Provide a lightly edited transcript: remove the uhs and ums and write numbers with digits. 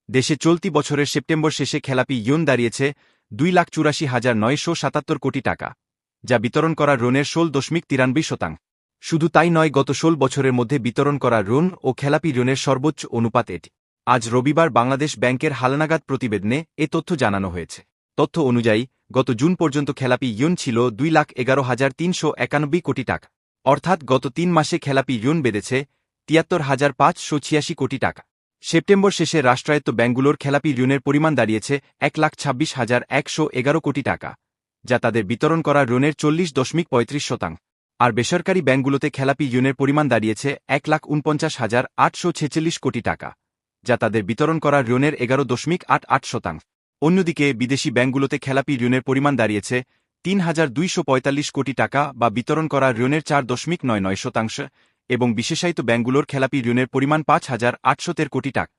দেশে চলতি বছরের সেপ্টেম্বর শেষে খেলাপি ঋণ দাঁড়িয়েছে 2,84,977 কোটি টাকা, যা বিতরণ করা ঋণের 16.93%। শুধু তাই নয়, গত 16 বছরের মধ্যে বিতরণ করা ঋণ ও খেলাপি ঋণের সর্বোচ্চ অনুপাত এটি। আজ রবিবার বাংলাদেশ ব্যাংকের হালনাগাদ প্রতিবেদনে এ তথ্য জানানো হয়েছে। তথ্য অনুযায়ী গত জুন পর্যন্ত খেলাপি ঋণ ছিল 2,11,391 কোটি টাকা, অর্থাৎ গত 3 মাসে খেলাপি ঋণ বেড়েছে 73,586 কোটি টাকা। সেপ্টেম্বর শেষে রাষ্ট্রায়ত্ত ব্যাংকগুলোর খেলাপি ঋণের পরিমাণ দাঁড়িয়েছে 1,26,111 কোটি টাকা, যা তাদের বিতরণ করা ঋণের 40.35%। আর বেসরকারি ব্যাংকগুলোতে খেলাপি ঋণের পরিমাণ দাঁড়িয়েছে 1,49,846 কোটি টাকা, যা তাদের বিতরণ করা ঋণের 11.88%। অন্যদিকে বিদেশি ব্যাংকগুলোতে খেলাপি ঋণের পরিমাণ দাঁড়িয়েছে 3,245 কোটি টাকা বা বিতরণ করা ঋণের 4.99%, এবং বিশেষায়িত ব্যাংকগুলোর খেলাপি ঋণের পরিমাণ 5,813 কোটি টাকা।